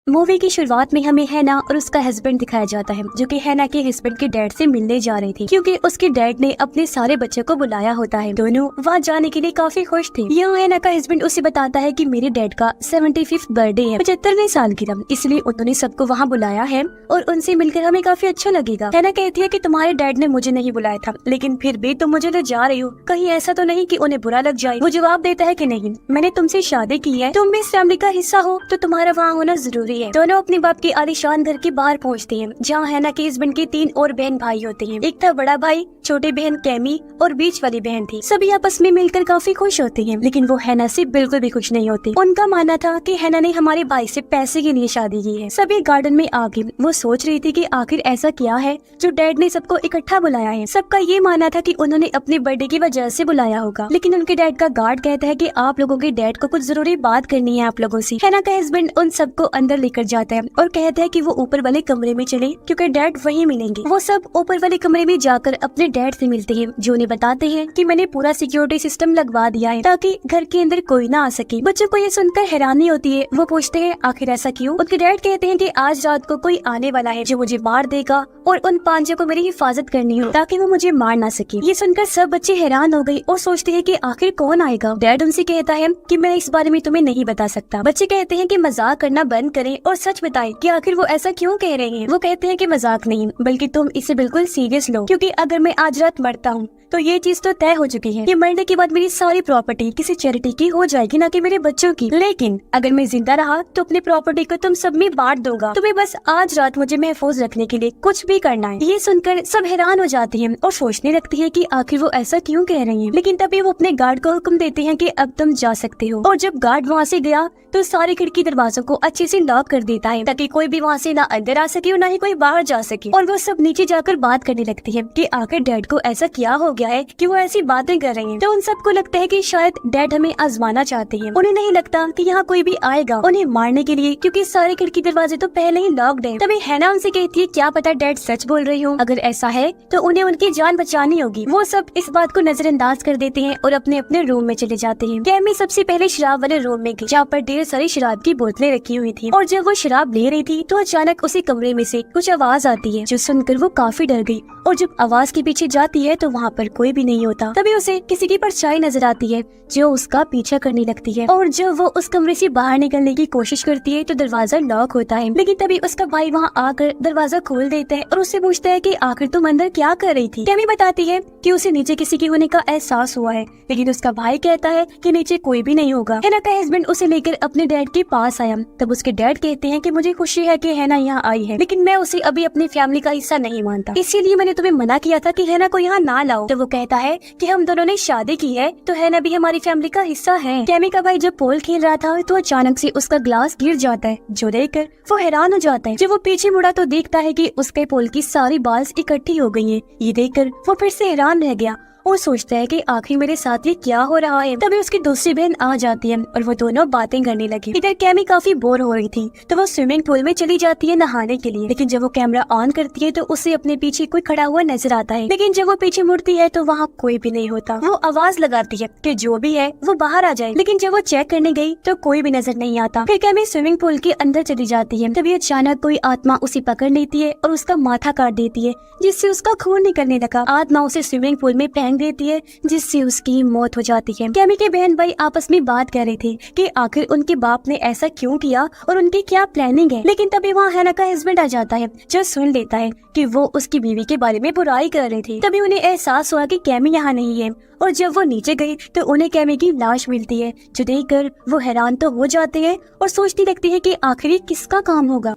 Movie की शुरुआत में हमें हैना और उसका हस्बैंड दिखाया जाता है, जो कि हैना के हस्बैंड के डैड से मिलने जा रही थी, क्योंकि उसके डैड ने अपने सारे बच्चों को बुलाया होता है। दोनों वहाँ जाने के लिए काफी खुश थे। यहाँ हैना का हस्बैंड उसे बताता है कि मेरे डैड का 75th बर्थडे है, 75वें साल की तरह, इसलिए उन्होंने सबको वहाँ बुलाया है और उनसे मिलकर हमें काफी अच्छा लगेगा। हैना कहती है कि तुम्हारे डैड ने मुझे नहीं बुलाया था, लेकिन फिर भी तुम मुझे ले जा रही हो, कहीं ऐसा तो नहीं कि उन्हें बुरा लग जाए। वो जवाब देता है कि नहीं, मैंने तुमसे शादी की है, तुम भी इस फैमिली का हिस्सा हो, तो तुम्हारा वहाँ होना जरूरी है। दोनों अपने बाप के आलीशान घर के बाहर पहुँचते हैं, जहाँ हैना के हस्बैंड के 3 और बहन भाई होते हैं। एक था बड़ा भाई, छोटी बहन कैमी और बीच वाली बहन थी। सभी आपस में मिलकर काफी खुश होते हैं, लेकिन वो हैना से बिल्कुल भी खुश नहीं होते। उनका मानना था कि हैना ने हमारे भाई से पैसे के लिए शादी की है। सभी गार्डन में आके वो सोच रही थी कि आखिर ऐसा क्या है जो डैड ने सबको इकट्ठा बुलाया है। सबका ये मानना था कि उन्होंने अपने बर्थडे की वजह से बुलाया होगा, लेकिन उनके डैड का गार्ड कहता है कि आप लोगों के डैड को कुछ जरूरी बात करनी है आप लोगों से। हैना का हस्बैंड उन सबको अंदर लेकर जाता है और कहता है कि वो ऊपर वाले कमरे में चले, क्योंकि डैड वहीं मिलेंगे। वो सब ऊपर वाले कमरे में जाकर अपने डैड से मिलते हैं, जो उन्हें बताते हैं कि मैंने पूरा सिक्योरिटी सिस्टम लगवा दिया है ताकि घर के अंदर कोई ना आ सके। बच्चों को ये सुनकर हैरानी होती है। वो पूछते हैं आखिर ऐसा क्यों। उनके डैड कहते हैं कि आज रात को कोई आने वाला है जो मुझे मार देगा और उन पांचों को मेरी हिफाजत करनी हो ताकि वो मुझे मार ना सके। ये सुनकर सब बच्चे हैरान हो गए और सोचते हैं कि आखिर कौन आएगा। डैड उनसे कहता है कि मैं इस बारे में तुम्हें नहीं बता सकता। बच्चे कहते हैं कि मजाक करना बंद करें और सच बताएं कि आखिर वो ऐसा क्यों कह रहे हैं। वो कहते हैं कि मजाक नहीं, बल्कि तुम इसे बिल्कुल सीरियस लो, क्योंकि अगर मैं आज रात मरता हूँ तो ये चीज तो तय हो चुकी है कि मरने के बाद मेरी सारी प्रॉपर्टी किसी चैरिटी की हो जाएगी, ना कि मेरे बच्चों की। लेकिन अगर मैं जिंदा रहा तो अपनी प्रॉपर्टी को तुम सब में बांट दूंगा। तुम्हें बस आज रात मुझे महफूज रखने के लिए कुछ भी करना है। ये सुनकर सब हैरान हो जाते हैं और सोचने लगती है कि आखिर वो ऐसा क्यों कह रही है। लेकिन तभी वो अपने गार्ड को हुक्म देते हैं कि अब तुम जा सकते हो। और जब गार्ड वहाँ से गया तो सारे खिड़की दरवाजों को अच्छे से लॉक कर देता है ताकि कोई भी वहाँ से ना अंदर आ सके और ना ही कोई बाहर जा सके। और वो सब नीचे जाकर बात करने लगती है कि आखिर डैड को ऐसा क्या हो गया है कि वो ऐसी बातें कर रही हैं। तो उन सबको लगता है कि शायद डैड हमें आजमाना चाहते हैं। उन्हें नहीं लगता कि यहाँ कोई भी आएगा उन्हें मारने के लिए, क्योंकि सारे खिड़की दरवाजे तो पहले ही लॉक्ड हैं। तभी हैना उनसे कहती है क्या पता डैड सच बोल रही हो, अगर ऐसा है तो उन्हें उनकी जान बचानी होगी। वो सब इस बात को नजरअंदाज कर देते हैं और अपने अपने रूम में चले जाते हैं। कैमी सबसे पहले शराब वाले रूम में गई, जहाँ पर ढेर सारी शराब की बोतलें रखी हुई थी। और जब वो शराब ले रही थी तो अचानक उसी कमरे में से कुछ आवाज आती है, जो सुनकर वो काफी डर गई। और जब आवाज के पीछे जाती है तो वहाँ पर कोई भी नहीं होता। तभी उसे किसी की परछाई नजर आती है जो उसका पीछा करने लगती है। और जब वो उस कमरे से बाहर निकलने की कोशिश करती है तो दरवाजा लॉक होता है। लेकिन तभी उसका भाई वहाँ आकर दरवाजा खोल देता है और उससे पूछता है कि आखिर तुम अंदर क्या कर रही थी। कैमी बताती है कि उसे नीचे किसी के होने का एहसास हुआ है, लेकिन उसका भाई कहता है कि नीचे कोई भी नहीं होगा। हैना का हस्बैंड उसे लेकर अपने डैड के पास आया। तब उसके डैड कहते हैं कि मुझे खुशी है कि हैना यहाँ आई है, लेकिन मैं उसे अभी अपनी फैमिली का हिस्सा नहीं मानता, इसीलिए मैंने तुम्हें मना किया था कि हैना को यहाँ ना लाओ। तो वो कहता है कि हम दोनों ने शादी की है तो हैना भी हमारी फैमिली का हिस्सा है। कैमी का भाई जब पोल खेल रहा था तो अचानक से उसका ग्लास गिर जाता है, जो देखकर वो हैरान हो जाता है। जब वो पीछे मुड़ा तो देखता है कि उसके पोल की सारी बाल्स इकट्ठी हो गई हैं। ये देखकर वो फिर से हैरान रह गया और सोचता है कि आखिर मेरे साथ ये क्या हो रहा है। तभी उसकी दूसरी बहन आ जाती है और वो दोनों बातें करने लगी। इधर कैमी काफी बोर हो रही थी तो वो स्विमिंग पूल में चली जाती है नहाने के लिए, लेकिन जब वो कैमरा ऑन करती है तो उसे अपने पीछे कोई खड़ा हुआ नजर आता है। लेकिन जब वो पीछे मुड़ती है तो वहाँ कोई भी नहीं होता। वो आवाज लगाती है कि जो भी है वो बाहर आ जाए, लेकिन जब वो चेक करने गई तो कोई भी नजर नहीं आता। फिर कैमी स्विमिंग पूल के अंदर चली जाती है। तभी अचानक कोई आत्मा उसे पकड़ लेती है और उसका माथा काट देती है, जिससे उसका खून निकलने लगा। आत्मा उसे स्विमिंग पूल में फेंक देती है, जिससे उसकी मौत हो जाती है। कैमी के बहन भाई आपस में बात कर रहे थे कि आखिर उनके बाप ने ऐसा क्यों किया और उनकी क्या प्लानिंग है। लेकिन तभी वहाँ हैना का हस्बैंड आ जाता है, जो सुन लेता है कि वो उसकी बीवी के बारे में बुराई कर रहे थे। तभी उन्हें एहसास हुआ कि कैमी यहाँ नहीं है, और जब वो नीचे गई तो उन्हें कैमी की लाश मिलती है, जो देखकर वो हैरान तो हो जाते हैं और सोचने लगती है कि आखिर ये किसका काम होगा।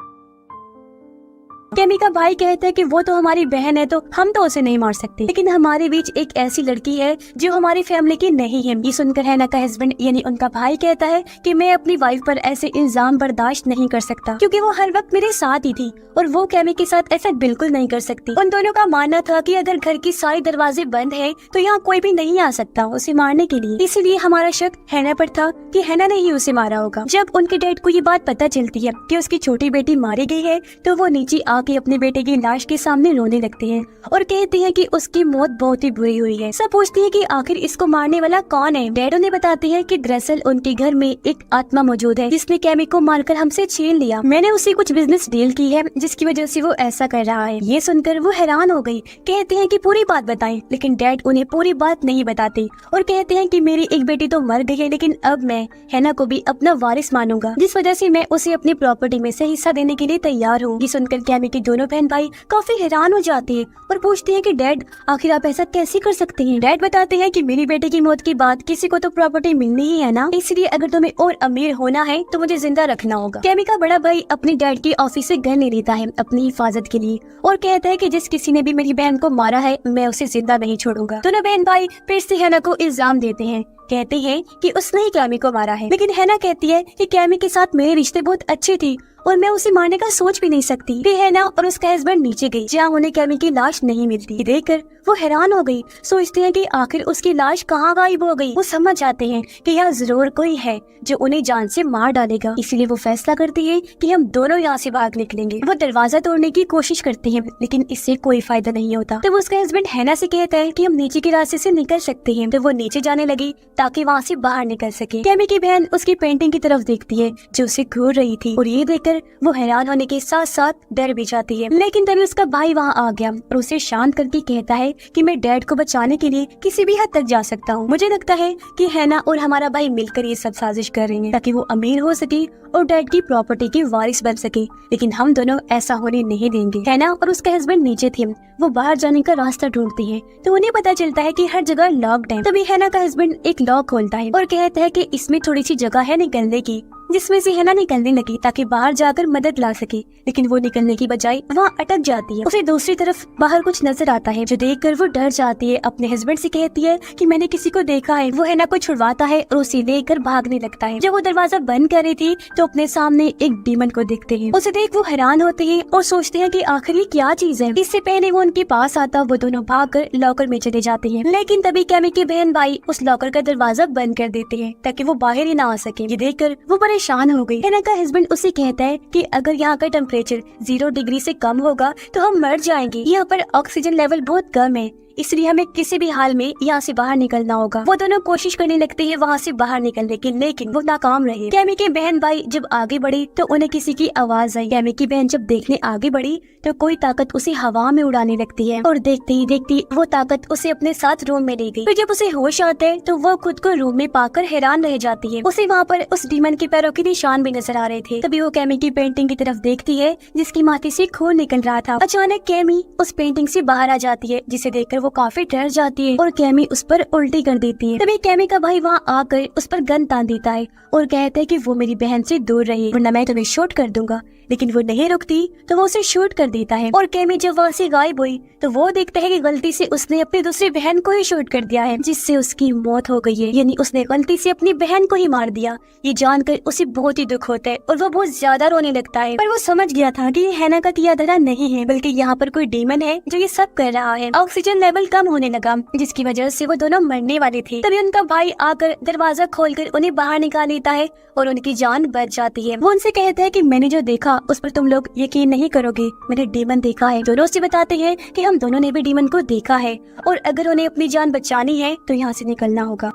कैमी का भाई कहता है कि वो तो हमारी बहन है तो हम तो उसे नहीं मार सकते, लेकिन हमारे बीच एक ऐसी लड़की है जो हमारी फैमिली की नहीं है। ये सुनकर हैना का हस्बैंड यानी उनका भाई कहता है कि मैं अपनी वाइफ पर ऐसे इल्जाम बर्दाश्त नहीं कर सकता, क्योंकि वो हर वक्त मेरे साथ ही थी और वो कैमी के साथ ऐसा बिल्कुल नहीं कर सकती। उन दोनों का मानना था कि अगर घर की सारी दरवाजे बंद है तो यहाँ कोई भी नहीं आ सकता उसे मारने के लिए, इसीलिए हमारा शक हैना पर था कि हैना ने ही उसे मारा होगा। जब उनके डैड को ये बात पता चलती है कि उसकी छोटी बेटी मारी गई है तो वो नीचे आके अपने बेटे की लाश के सामने रोने लगते हैं और कहते हैं कि उसकी मौत बहुत ही बुरी हुई है। सब पूछते हैं कि आखिर इसको मारने वाला कौन है। डैड उन्हें बताते हैं कि दरअसल उनके घर में एक आत्मा मौजूद है जिसने कैमी को मारकर हमसे छीन लिया। मैंने उसे कुछ बिजनेस डील की है जिसकी वजह से वो ऐसा कर रहा है। ये सुनकर वो हैरान हो गई। कहते हैं कि पूरी बात बताएं, लेकिन डैड उन्हें पूरी बात नहीं बताते और कहते हैं कि मेरी एक बेटी तो मर गई है, लेकिन अब मैं हैना को भी अपना वारिस मानूंगा, जिस वजह से मैं उसे अपनी प्रॉपर्टी में से हिस्सा देने के लिए तैयार हूँ। ये सुनकर कैमी के दोनों बहन भाई काफी हैरान हो जाते हैं और पूछते हैं कि डैड आखिर आप ऐसा कैसे कर सकते हैं। डैड बताते हैं कि मेरी बेटे की मौत के बाद किसी को तो प्रॉपर्टी मिलनी ही है ना, इसलिए अगर तुम्हें और अमीर होना है तो मुझे जिंदा रखना होगा। कैमी का बड़ा भाई अपनी डैड की ऑफिस से गन ले लेता है अपनी हिफाजत के लिए और कहता है कि जिस किसी ने भी मेरी बहन को मारा है मैं उसे जिंदा नहीं छोड़ूंगा। दोनों बहन भाई फिर से हैना को इल्जाम देते हैं, कहते हैं कि उसने ही कैमी को मारा है, लेकिन हैना कहती है कि कैमी के साथ मेरे रिश्ते बहुत अच्छे थे और मैं उसे मारने का सोच भी नहीं सकती। फिर हैना और उसका हस्बैंड नीचे गई जहाँ उन्हें कैमी की लाश नहीं मिलती। देखकर वो हैरान हो गई, सोचते हैं कि आखिर उसकी लाश कहाँ गायब हो गई। वो समझ जाते हैं कि यहाँ जरूर कोई है जो उन्हें जान से मार डालेगा, इसीलिए वो फैसला करती है कि हम दोनों यहाँ से भाग निकलेंगे। वो दरवाजा तोड़ने की कोशिश करते हैं, लेकिन इससे कोई फायदा नहीं होता। तो उसका हस्बैंड हैना से कहता है कि हम नीचे के रास्ते से निकल सकते हैं। तो वो नीचे जाने लगी ताकि वहाँ से बाहर निकल सके। कैमी की बहन उसकी पेंटिंग की तरफ देखती है जो उसे घूर रही थी और ये देखकर वो हैरान होने के साथ साथ डर भी जाती है। लेकिन तभी उसका भाई वहाँ आ गया और उसे शांत करके कहता है कि मैं डैड को बचाने के लिए किसी भी हद तक जा सकता हूँ। मुझे लगता है कि हैना और हमारा भाई मिलकर ये सब साजिश कर रहे हैं ताकि वो अमीर हो सके और डैड की प्रॉपर्टी के वारिस बन सके, लेकिन हम दोनों ऐसा होने नहीं देंगे। हैना और उसका हस्बैंड नीचे थे, वो बाहर जाने का रास्ता ढूंढती है तो उन्हें पता चलता है कि हर जगह लॉक्ड है। तभी हैना का हस्बैंड एक लॉक खोलता है और कहता है कि इसमें थोड़ी सी जगह है निकलने की, जिसमें से हैना निकलने लगी ताकि बाहर जाकर मदद ला सके, लेकिन वो निकलने की बजाय वहाँ अटक जाती है। उसे दूसरी तरफ बाहर कुछ नजर आता है जो देखकर वो डर जाती है। अपने हस्बैंड से कहती है कि मैंने किसी को देखा है। वो हैना को छुड़वाता है और उसे लेकर भागने लगता है। जब वो दरवाजा बंद कर रही थी तो अपने सामने एक डीमन को देखते हैं। उसे देख वो हैरान होते हैं और सोचते हैं कि आखिर ये क्या चीज है। इससे पहले वो उनके पास आता वो दोनों भागकर लॉकर में चले जाते हैं, लेकिन तभी कैमी के बहन भाई उस लॉकर का दरवाजा बंद कर देते हैं ताकि वो बाहर ही ना आ सके। ये देखकर वो परेशान हो गई। हैना का हस्बैंड उसे कहता है कि अगर यहाँ का टेम्परेचर 0 डिग्री से कम होगा तो हम मर जाएंगे। यहाँ पर ऑक्सीजन लेवल बहुत कम है, इसलिए हमें किसी भी हाल में यहाँ से बाहर निकलना होगा। वो दोनों कोशिश करने लगते हैं वहाँ से बाहर निकलने की, लेकिन वो नाकाम रहे। कैमी के बहन भाई जब आगे बढ़े तो उन्हें किसी की आवाज आई। कैमी की बहन जब देखने आगे बढ़ी तो कोई ताकत उसे हवा में उड़ाने लगती है और देखते ही देखती वो ताकत उसे अपने साथ रूम में ले गई। फिर जब उसे होश आता है तो वो खुद को रूम में पाकर हैरान रह जाती है। उसे वहाँ पर उस डीमन के पैरों के निशान भी नजर आ रहे थे। तभी वो कैमी की पेंटिंग की तरफ देखती है जिसकी माथे से खून निकल रहा था। अचानक कैमी उस पेंटिंग से बाहर आ जाती है, जिसे देखकर वो काफी डर जाती है और कैमी उस पर उल्टी कर देती है। तभी कैमी का भाई वहाँ आकर उस पर गन तान देता है और कहता है कि वो मेरी बहन से दूर रहे वरना मैं तुम्हें शूट कर दूंगा, लेकिन वो नहीं रुकती तो वो उसे शूट कर देता है। और कैमी जब वहाँ से गायब हुई तो वो देखता है कि गलती से उसने अपनी दूसरी बहन को ही शूट कर दिया है, जिससे उसकी मौत हो गई है, यानी उसने गलती से अपनी बहन को ही मार दिया। ये जानकर उसे बहुत ही दुख होता है और वो बहुत ज्यादा रोने लगता है। पर वो समझ गया था कि ये हैना का किया धरा नहीं है, बल्कि यहाँ पर कोई डीमन है जो ये सब कर रहा है। ऑक्सीजन लेवल कम होने लगा जिसकी वजह से वो दोनों मरने वाले थे। तभी उनका भाई आकर दरवाजा खोलकर उन्हें बाहर निकाल लेता है और उनकी जान बच जाती है। वो उनसे कहता है कि मैंने जो देखा उस पर तुम लोग यकीन नहीं करोगे, मैंने डीमन देखा है। दोनों से बताते हैं कि हम दोनों ने भी डीमन को देखा है और अगर उन्हें अपनी जान बचानी है तो यहाँ से निकलना होगा।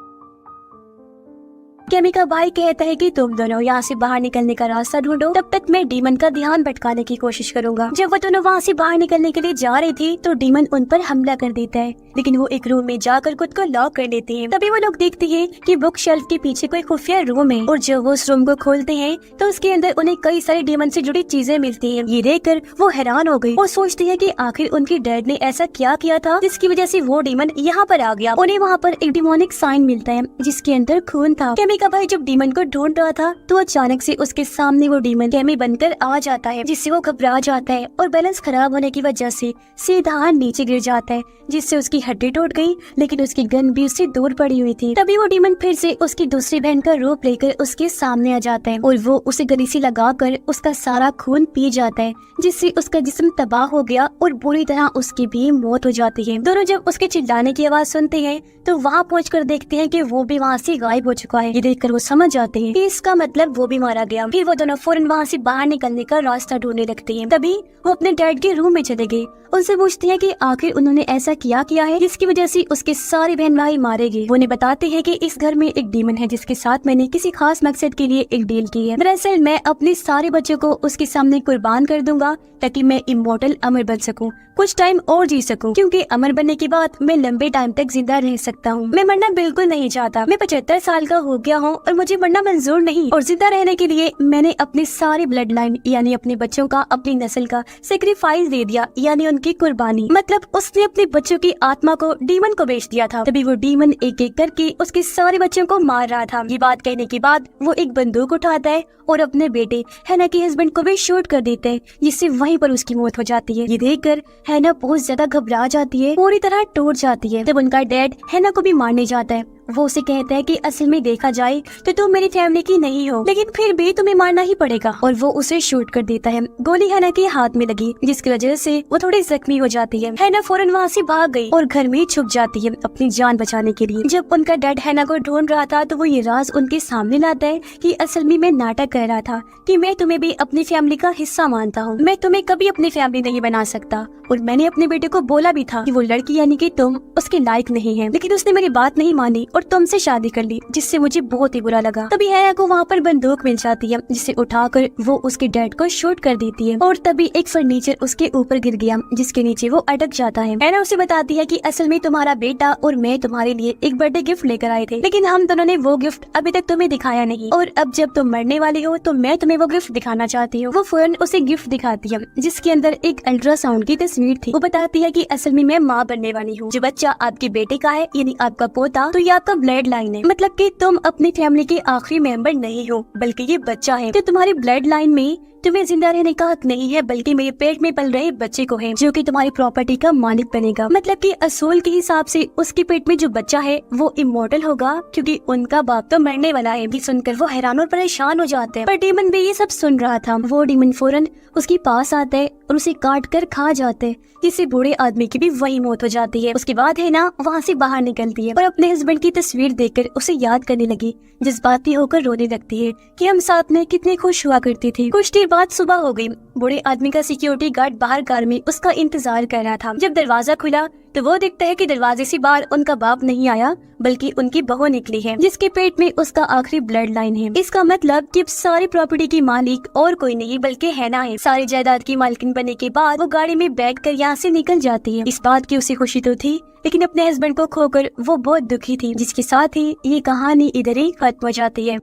कैमी का भाई कहता है कि तुम दोनों यहाँ से बाहर निकलने का रास्ता ढूंढो, तब तक मैं डीमन का ध्यान भटकाने की कोशिश करूंगा। जब वो दोनों वहाँ से बाहर निकलने के लिए जा रही थी तो डीमन उन पर हमला कर देता है, लेकिन वो एक रूम में जाकर खुद को लॉक कर लेते हैं। तभी वो लोग देखते हैं कि बुक शेल्फ के पीछे कोई खुफिया रूम है और जब वो उस रूम को खोलते हैं तो उसके अंदर उन्हें कई सारी डीमन से जुड़ी चीजें मिलती है। ये देखकर वो हैरान हो गई और सोचती है कि आखिर उनके डैड ने ऐसा क्या किया था जिसकी वजह से वो डीमन यहाँ पर आ गया। उन्हें वहाँ पर एक डिमोनिक साइन मिलता है जिसके अंदर खून था। कैमी का भाई जब डीमन को ढूंढ रहा था तो अचानक से उसके सामने वो डीमन कैमी बनकर आ जाता है, जिससे वो घबरा जाता है और बैलेंस खराब होने की वजह से सीधा नीचे गिर जाता है, जिससे उसकी हड्डी टूट गई, लेकिन उसकी गन भी उससे दूर पड़ी हुई थी। तभी वो डीमन फिर से उसकी दूसरी बहन का रूप लेकर उसके सामने आ जाता है और वो उसे गरीसी लगाकर उसका सारा खून पी जाता है, जिससे उसका जिस्म तबाह हो गया और बुरी तरह उसकी भी मौत हो जाती है। दोनों जब उसके चिल्लाने की आवाज सुनते हैं तो वहाँ पहुंचकर देखते हैं कि वो भी वहाँ से गायब हो चुका है। ये देखकर वो समझ जाते हैं कि इसका मतलब वो भी मारा गया। फिर वो दोनों फौरन वहाँ से बाहर निकलने का रास्ता ढूंढने लगते हैं। तभी वो अपने डैड के रूम में चले गए। उनसे पूछते हैं कि आखिर उन्होंने ऐसा किया है जिसकी वजह से उसके सारे बहन भाई मारे गए। वो उन्हें बताते हैं कि इस घर में एक डीमन है जिसके साथ मैंने किसी खास मकसद के लिए एक डील की है। दरअसल मैं अपने सारे बच्चों को उसके सामने कुर्बान कर दूंगा ताकि मैं इमॉर्टल अमर बन सकूं, कुछ टाइम और जी सकूं, क्योंकि अमर बनने के बाद मैं लंबे टाइम तक जिंदा रह सकता हूं। मैं मरना बिल्कुल नहीं चाहता। मैं 75 साल का हो गया हूं और मुझे मरना मंजूर नहीं। और जिंदा रहने के लिए मैंने अपनी सारी ब्लड लाइन यानी अपने बच्चों का, अपनी नस्ल का सेक्रीफाइस दे दिया, यानी उनकी कुर्बानी। मतलब उसने अपने बच्चों की आत्मा को डीमन को बेच दिया था। तभी वो डीमन एक एक करके उसके सारे बच्चों को मार रहा था। ये बात कहने के बाद वो एक बंदूक उठाता है और अपने बेटे हैना के हस्बैंड को भी शूट कर देते हैं, जिससे वहीं पर उसकी मौत हो जाती है। ये देखकर हैना बहुत ज्यादा घबरा जाती है, पूरी तरह टूट जाती है। तब उनका डैड हैना को भी मारने जाता है। वो उसे कहता है कि असल में देखा जाए तो तुम मेरी फैमिली की नहीं हो, लेकिन फिर भी तुम्हें मारना ही पड़ेगा। और वो उसे शूट कर देता है। गोली हैना के हाथ में लगी, जिसकी वजह से वो थोड़ी जख्मी हो जाती है। हैना फौरन वहाँ से भाग गई और घर में छुप जाती है अपनी जान बचाने के लिए। जब उनका डैड हैना को ढूंढ रहा था तो वो ये राज उनके सामने लाता है कि असल में मैं नाटक कर रहा था कि मैं तुम्हें भी अपनी फैमिली का हिस्सा मानता हूँ। मैं तुम्हें कभी अपनी फैमिली नहीं बना सकता और मैंने अपने बेटे को बोला भी था कि वो लड़की यानी कि तुम उसके लायक नहीं है, लेकिन उसने मेरी बात नहीं मानी और तुमसे शादी कर ली, जिससे मुझे बहुत ही बुरा लगा। तभी हैना को वहाँ पर बंदूक मिल जाती है, जिसे उठाकर वो उसके डैड को शूट कर देती है। और तभी एक फर्नीचर उसके ऊपर गिर गया, जिसके नीचे वो अटक जाता है। हैना उसे बताती है कि असल में तुम्हारा बेटा और मैं तुम्हारे लिए एक बर्थडे गिफ्ट लेकर आए थे, लेकिन हम दोनों ने वो गिफ्ट अभी तक तुम्हें दिखाया नहीं, और अब जब तुम मरने वाली हो तो मैं तुम्हें वो गिफ्ट दिखाना चाहती हूँ। वो फौरन उसे गिफ्ट दिखाती है, जिसके अंदर एक अल्ट्रासाउंड की तस्वीर थी। वो बताती है कि असल में मैं माँ बनने वाली हूँ। जो बच्चा आपके बेटे का है यानी आपका पोता, तो ये आपका ब्लड लाइन है। मतलब कि तुम अपनी फैमिली के आखिरी मेंबर नहीं हो, बल्कि ये बच्चा है। तो तुम्हारी ब्लड लाइन में तुम्हें जिंदा रहने का हक नहीं है, बल्कि मेरे पेट में पल रहे बच्चे को है, जो कि तुम्हारी प्रॉपर्टी का मालिक बनेगा। मतलब कि असूल के हिसाब से उसके पेट में जो बच्चा है वो इमॉर्टल होगा, क्योंकि उनका बाप तो मरने वाला है। ये सुनकर वो हैरान और परेशान हो जाते हैं। पर डीमन भी ये सब सुन रहा था। वो डीमन फौरन उसके पास आता है और उसे काट कर खा जाते हैं, जिससे बूढ़े आदमी की भी वही मौत हो जाती है। उसके बाद है ना वहाँ से बाहर निकलती है और अपने हस्बैंड की तस्वीर देखकर उसे याद करने लगी, जज्बाती होकर रोने लगती है कि हम साथ में कितने खुश हुआ करती थी। कुछ देर बाद सुबह हो गई। बूढ़े आदमी का सिक्योरिटी गार्ड बाहर कार में उसका इंतजार कर रहा था। जब दरवाजा खुला तो वो देखता है कि दरवाजे से बाहर उनका बाप नहीं आया, बल्कि उनकी बहू निकली है, जिसके पेट में उसका आखिरी ब्लड लाइन है। इसका मतलब कि सारी प्रॉपर्टी की मालिक और कोई नहीं बल्कि हैना है। सारी जायदाद की मालकिन बनने के बाद वो गाड़ी में बैठकर यहाँ से निकल जाती है। इस बात की उसे खुशी तो थी, लेकिन अपने हस्बैंड को खोकर वो बहुत दुखी थी, जिसके साथ ही ये कहानी इधर ही खत्म हो जाती है।